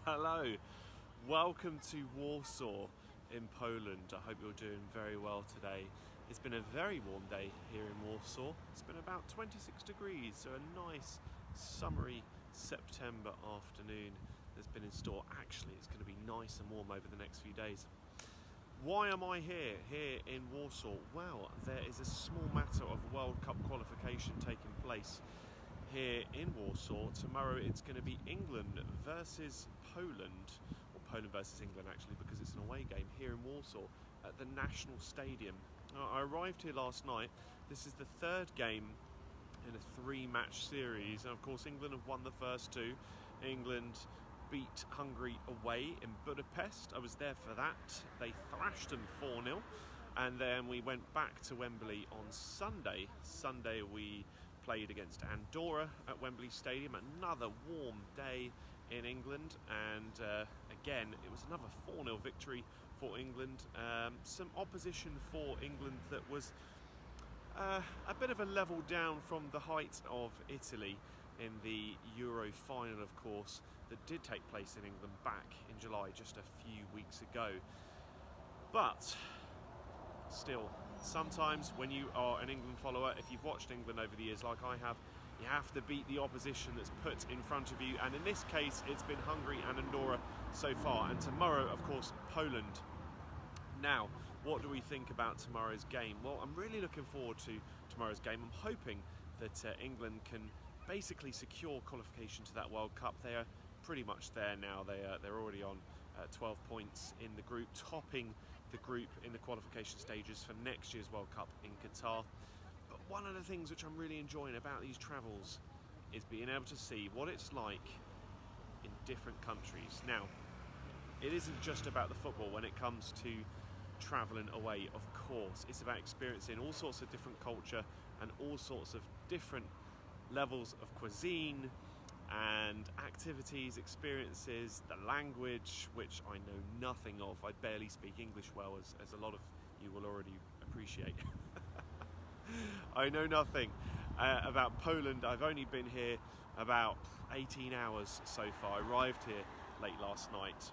Hello, welcome to Warsaw in Poland. I hope you're doing very well today. It's been a very warm day here in Warsaw. It's been about 26 degrees, so a nice summery September afternoon that's been in store. Actually, it's going to be nice and warm over the next few days. Why am I here in Warsaw? Well, there is a small matter of World Cup qualification taking place here in Warsaw. Tomorrow it's going to be England versus Poland, or Poland versus England actually, because it's an away game here in Warsaw at the National Stadium. Now, I arrived here last night. This is the third game in a three-match series, and of course England have won the first two. England beat Hungary away in Budapest. I was there for that. They thrashed them 4-0, and then we went back to Wembley on Sunday. Sunday we played against Andorra at Wembley Stadium. Another warm day in England, and again it was another 4-0 victory for England. Some opposition for England that was a bit of a level down from the height of Italy in the Euro final, of course, that did take place in England back in July, just a few weeks ago. But still, sometimes when you are an England follower, if you've watched England over the years like I have, you have to beat the opposition that's put in front of you, and in this case it's been Hungary and Andorra so far, and tomorrow of course Poland. Now, what do we think about tomorrow's game? Well, I'm really looking forward to tomorrow's game. I'm hoping that England can basically secure qualification to that World Cup. They are pretty much there now. They're already on 12 points in the group, topping the group in the qualification stages for next year's World Cup in Qatar. But one of the things which I'm really enjoying about these travels is being able to see what it's like in different countries. Now, it isn't just about the football when it comes to travelling away, of course. It's about experiencing all sorts of different culture and all sorts of different levels of cuisine and activities, experiences, the language, which I know nothing of. I barely speak English well, as a lot of you will already appreciate. I know nothing about Poland. I've only been here about 18 hours so far. I arrived here late last night.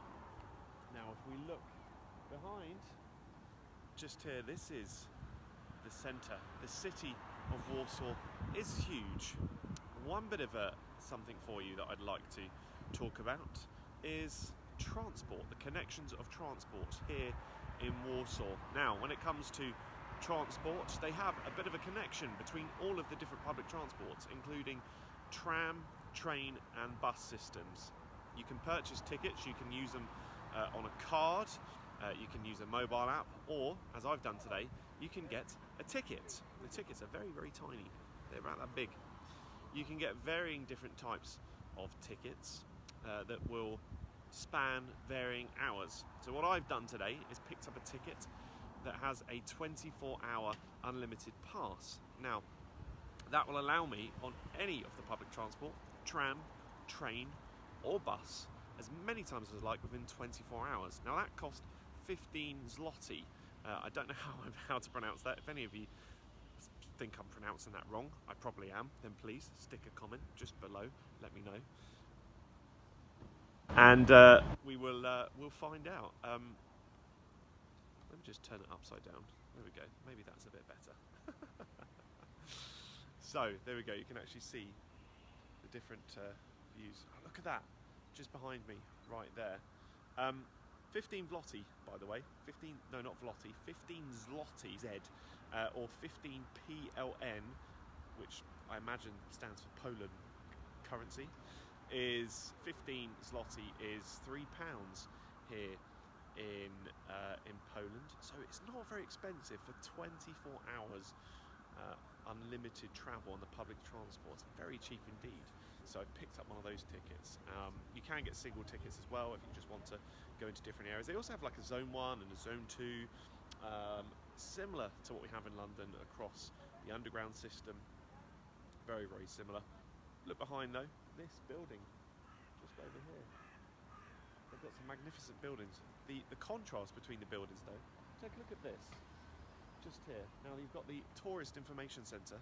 Now, if we look behind, just here, this is the centre. The city of Warsaw is huge. One bit of something for you that I'd like to talk about is transport, the connections of transport here in Warsaw. Now, when it comes to transport, they have a bit of a connection between all of the different public transports, including tram, train and bus systems. You can purchase tickets, you can use them on a card, you can use a mobile app, or, as I've done today, you can get a ticket. The tickets are very, very tiny. They're about that big. You can get varying different types of tickets that will span varying hours. So what I've done today is picked up a ticket that has a 24-hour unlimited pass. Now, that will allow me on any of the public transport, tram, train or bus, as many times as I like within 24 hours. Now that cost 15 zloty. I don't know how to pronounce that. If any of you think I'm pronouncing that wrong, I probably am, then please stick a comment just below, let me know. And we'll find out. Let me just turn it upside down. There we go. Maybe that's a bit better. So, there we go. You can actually see the different views. Oh, look at that. Just behind me, right there. 15 zloty, by the way. 15, no, not zloty. 15 zloty, Z, or 15 PLN, which I imagine stands for Poland currency, is 15 zloty is £3 here in Poland. So it's not very expensive for 24 hours unlimited travel on the public transport. It's very cheap indeed. So I picked up one of those tickets. You can get single tickets as well if you just want to go into different areas. They also have like a zone 1 and a zone 2, similar to what we have in London across the underground system. Very, very similar. Look behind though, this building, just over here. They've got some magnificent buildings. The contrast between the buildings though, take a look at this, just here. Now you've got the Tourist Information Centre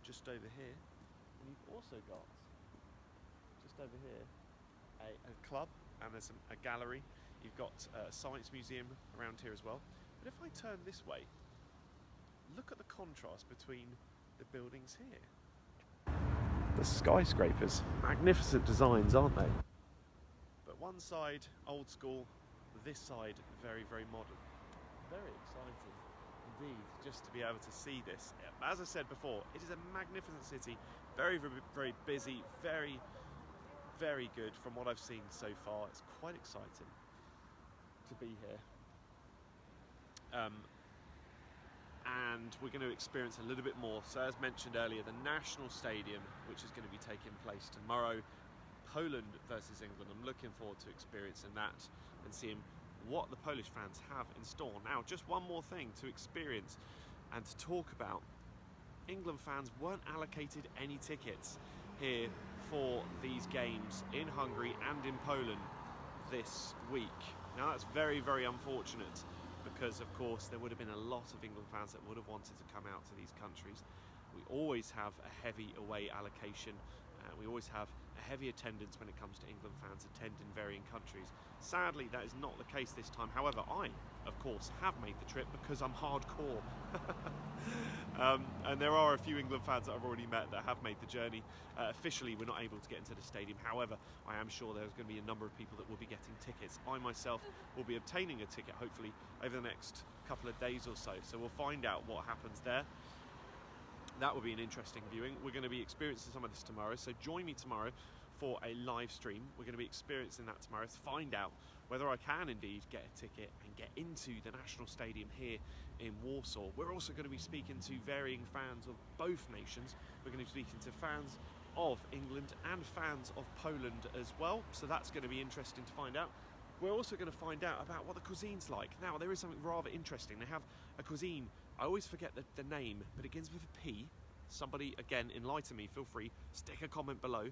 just over here, and you've also got, just over here, a club and there's a gallery. You've got a science museum around here as well. But if I turn this way, look at the contrast between the buildings here. The skyscrapers, magnificent designs, aren't they? But one side old school, this side very, very modern. Very exciting indeed just to be able to see this. As I said before, it is a magnificent city, very, very, very busy, very, very good from what I've seen so far. It's quite exciting to be here. And we're going to experience a little bit more. So as mentioned earlier, the National Stadium, which is going to be taking place tomorrow, Poland versus England. I'm looking forward to experiencing that and seeing what the Polish fans have in store. Now, just one more thing to experience and to talk about. England fans weren't allocated any tickets here for these games in Hungary and in Poland this week. Now, that's very, very unfortunate, because of course there would have been a lot of England fans that would have wanted to come out to these countries. We always have a heavy away allocation. We always have a heavy attendance when it comes to England fans attending varying countries. Sadly, that is not the case this time. However, I, of course, have made the trip because I'm hardcore. And there are a few England fans that I've already met that have made the journey. Officially, we're not able to get into the stadium. However, I am sure there's going to be a number of people that will be getting tickets. I myself will be obtaining a ticket, hopefully, over the next couple of days or so. So we'll find out what happens there. That will be an interesting viewing. We're going to be experiencing some of this tomorrow, so join me tomorrow for a live stream. We're going to be experiencing that tomorrow to find out whether I can indeed get a ticket and get into the National Stadium here in Warsaw. We're also going to be speaking to varying fans of both nations. We're going to be speaking to fans of England and fans of Poland as well, so that's going to be interesting to find out. We're also going to find out about what the cuisine's like. Now, there is something rather interesting. They have a cuisine, I always forget the name, but it begins with a P. Somebody, again, enlighten me, feel free, stick a comment below.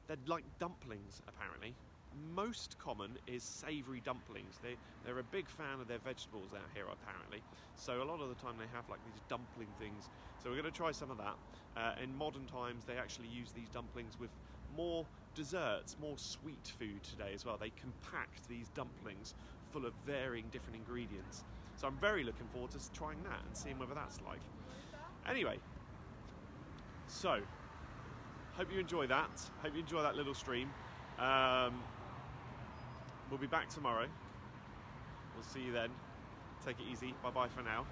They're like dumplings, apparently. Most common is savoury dumplings. They're a big fan of their vegetables out here, apparently. So a lot of the time they have like these dumpling things. So we're going to try some of that. In modern times, they actually use these dumplings with more desserts, more sweet food today as well. They compact these dumplings full of varying different ingredients. So I'm very looking forward to trying that and seeing whether that's like. Anyway, so hope you enjoy that. Hope you enjoy that little stream. We'll be back tomorrow. We'll see you then. Take it easy. Bye-bye for now.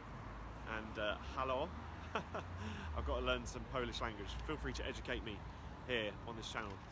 And hello. I've got to learn some Polish language. Feel free to educate me here on this channel. It's